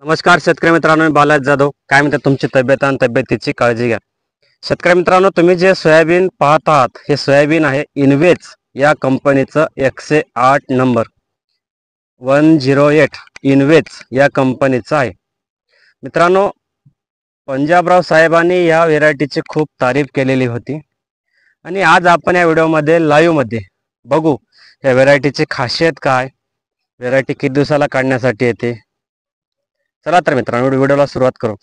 नमस्कार शेतकरी मित्रांनो, मी बालाजी जाधव. काय म्हणतात तुमची तब्येत आणि तब्येतीची काळजी घ्या. शेतकरी मित्रांनो, तुम्ही जे सोयाबीन पाहत आहात हे सोयाबीन आहे इनवेज या कंपनीचं 108 नंबर 108 इनवेज या कंपनीचं आहे. मित्रांनो, पंजाबराव साहेबांनी या व्हेरायटीची खूप तारीफ केलेली होती आणि आज आपण या व्हिडिओमध्ये लाईव्ह मध्ये बघू या व्हेरायटीची खासियत काय, व्हेरायटी किती दिवसाला काढण्यासाठी येते. चला तर मित्रांनो, व्हिडिओला सुरुवात करू.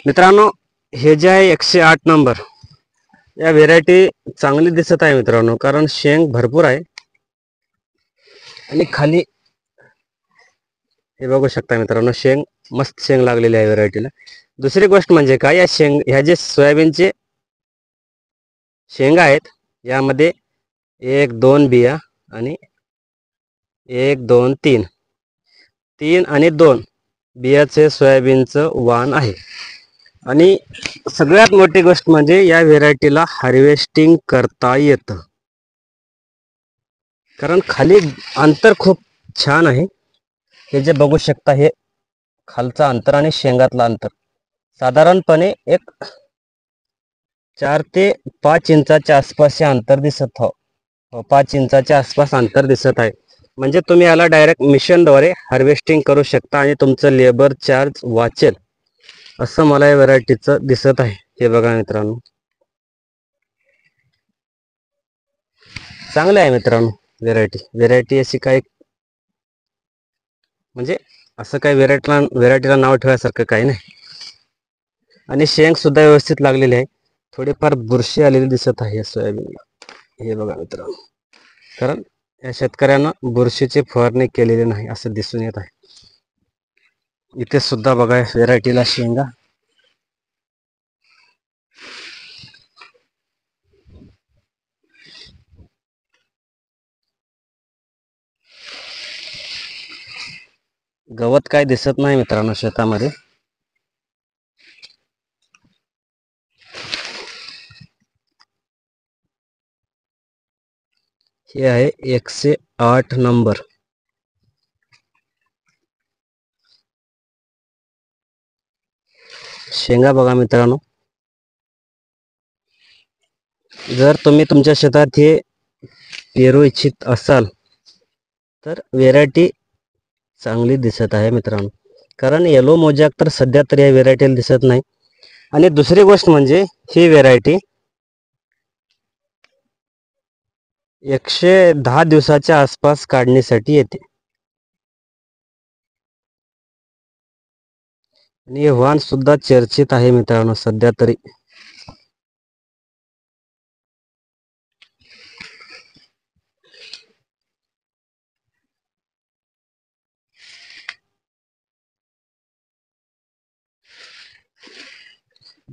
मित्रांनो, हे जे आहे 108 नंबर या व्हेरायटी चांगली दिसत आहे मित्रांनो, कारण शेंग भरपूर आहे आणि खाली हे बघू शकता मित्रांनो, शेंग मस्त शेंग लागलेली आहे व्हेरायटीला. दुसरी गोष्ट म्हणजे काय, या शेंग ह्या जे सोयाबीनचे शेंगा आहेत यामध्ये 1-2 बिया आणि 1-2-3 आणि 2 बियाचे सोयाबीनचं वाण आहे. आणि सगळ्यात मोठी गोष्ट म्हणजे या व्हेरायटीला हार्वेस्टिंग करता येतं, कारण खाली अंतर खूप छान आहे. हे जे बघू शकता हे खालचं अंतर आणि शेंगातलं अंतर साधारणपणे एक 4 ते 5 इंचाच्या आसपास हे अंतर दिसत हो. 5 इंचाच्या आसपास अंतर दिसत आहे. म्हणजे तुम्ही याला डायरेक्ट मिशनद्वारे हार्वेस्टिंग करू शकता आणि तुमचं लेबर चार्ज वाचेल असं मला या व्हेरायटीचं दिसत आहे. हे बघा मित्रांनो, चांगलं आहे मित्रांनो. व्हेरायटी अशी काही म्हणजे असं काही व्हेरायटीला नाव ठेवायसारखं काही नाही. आणि शेंग सुद्धा व्यवस्थित लागलेली आहे. थोडीफार बुरशी आलेली दिसत आहे या सोयाबीनला. हे बघा मित्रांनो, कारण या शेतकऱ्यांना बुरशीची फवारणी केलेली नाही असं दिसून येत आहे. इथे सुद्धा बघा व्हेरायटीला शेंगा गवत काय दिसत नाही मित्रांनो शेतामध्ये. हे आहे 108 नंबर. शेंगा बघा मित्रांनो, जर तुम्ही तुमच्या शेतात हे पेरू इच्छित असाल तर व्हेरायटी चांगली दिसत आहे मित्रांनो, कारण येलो मोजॅक तर सध्या तरी या व्हेरायटीला दिसत नाही. आणि दुसरी गोष्ट म्हणजे ही व्हेरायटी 110 दिवसाच्या आसपास काढणीसाठी येते. आणि हे वाण सुद्धा चर्चित आहे मित्रांनो सध्या तरी.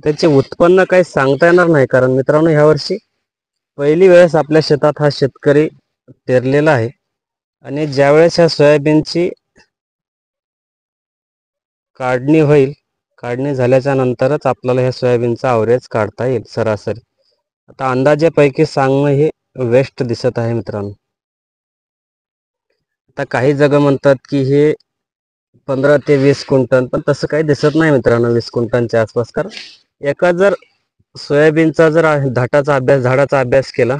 त्याचे उत्पन्न काही सांगता येणार नाही, कारण मित्रांनो ह्या वर्षी पहिली वेळेस आपल्या शेतात हा शेतकरी पेरलेला आहे. आणि ज्यावेळेस ह्या सोयाबीनची काढणी होईल, काढणी झाल्याच्या नंतरच आपल्याला ह्या सोयाबीनचा ॲव्हरेज काढता येईल सरासरी. आता अंदाजेपैकी सांगणं हे वेस्ट दिसत आहे मित्रांनो. आता काही जग म्हणतात की हे 15 ते 20 क्विंटल, पण तसं काही दिसत नाही मित्रांनो 20 क्विंटलच्या आसपास. कारण एका जर सोयाबीनचा जर झाडाचा अभ्यास केला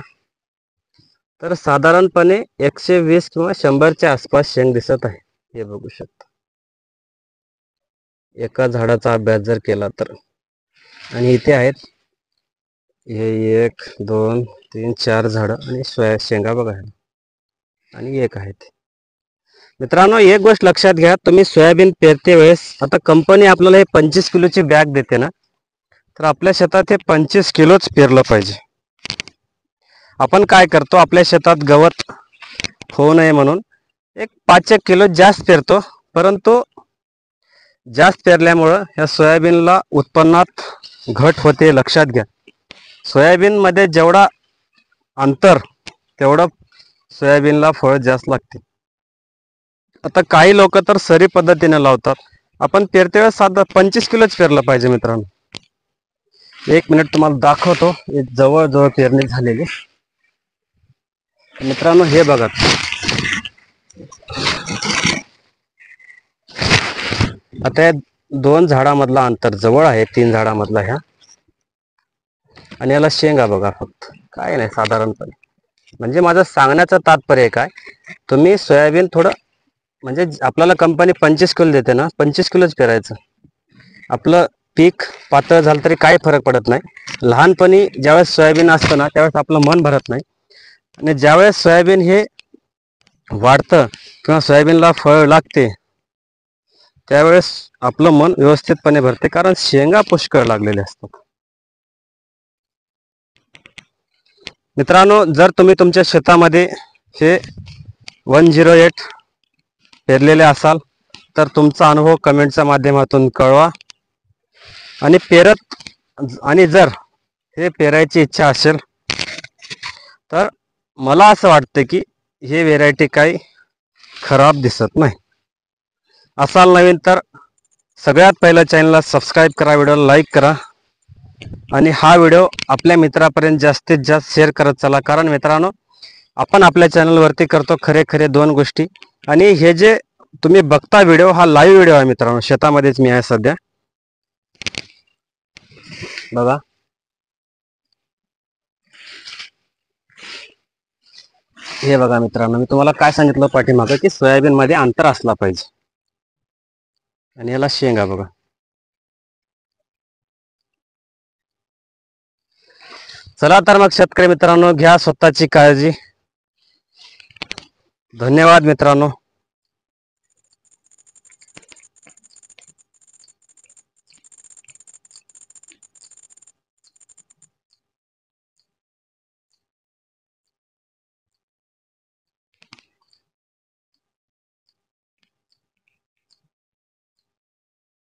तर साधारणपणे 120 किंवा 100च्या आसपास शेंग दिसत आहे. हे बघू शकता, एका झाडाचा अभ्यास जर केला तर. आणि इथे आहेत हे 1 2 3 4 झाडं आणि शेंगा बघा आणि एक आहेत. मित्रांनो, एक गोष्ट लक्षात घ्या, तुम्ही सोयाबीन पेरते वेळेस आता कंपनी आपल्याला हे 25 किलोची बॅग देते ना, तर आपल्या शेतात हे 25 किलोच पेरलं पाहिजे. आपण काय करतो, आपल्या शेतात गवत होऊ नये म्हणून एक 5 किलो जास्त पेरतो, परंतु जास्त पेरल्यामुळं या सोयाबीनला उत्पन्नात घट होते. लक्षात घ्या, सोयाबीनमध्ये जेवढा अंतर तेवढं सोयाबीनला फळ जास्त लागते. आता काही लोक तर सरी पद्धतीने लावतात. आपण पेरते वेळेस साधा 25 किलोच पेरलं पाहिजे मित्रांनो. 1 मिनिट तुम्हाला दाखवतो, जवळ पेरणी झालेली. मित्रांनो हे बघा, आता या 2 झाडामधला अंतर जवळ आहे, 3 झाडामधला ह्या. आणि याला शेंगा बघा, फक्त काय नाही साधारणपणे. म्हणजे माझं सांगण्याचं तात्पर्य काय, तुम्ही सोयाबीन थोडं म्हणजे आपल्याला कंपनी 25 किलो देते ना, 25 किलोच पेरायचं. आपलं पीक पातळ झालं तरी काही फरक पडत नाही. लहानपणी ज्यावेळेस सोयाबीन असतं ना, त्यावेळेस आपलं मन भरत नाही. आणि ज्यावेळेस सोयाबीन हे वाढतं किंवा सोयाबीनला फळ लागते, त्यावेळेस आपलं मन व्यवस्थितपणे भरते, कारण शेंगा पुष्कळ लागलेले असतात. मित्रांनो, जर तुम्ही तुमच्या शेतामध्ये हे 108 पेरलेले असाल तर तुमचा अनुभव कमेंटच्या माध्यमातून कळवा. आणि जर हे पेरायची इच्छा असेल तर मला असं वाटतं की हे व्हेरायटी काही खराब दिसत नाही. असाल नवीन तर सगळ्यात पहिलं चॅनलला सबस्क्राईब करा, व्हिडिओला लाईक करा आणि हा व्हिडिओ आपल्या मित्रापर्यंत जास्तीत जास्त शेअर करत चला. कारण मित्रांनो, आपण आपल्या चॅनलवरती करतो खरे 2 गोष्टी. आणि हे जे तुम्ही बघता व्हिडिओ, हा लाईव्ह व्हिडिओ आहे मित्रांनो. शेतामध्येच मी आहे सध्या, बघा. हे बघा मित्रांनो, मी तुम्हाला काय सांगितलं पाठीमागं की सोयाबीन मध्ये अंतर असला पाहिजे. आणि याला शेंगा बघा. चला तर मग शेतकरी मित्रांनो, घ्या स्वतःची काळजी. धन्यवाद मित्रांनो.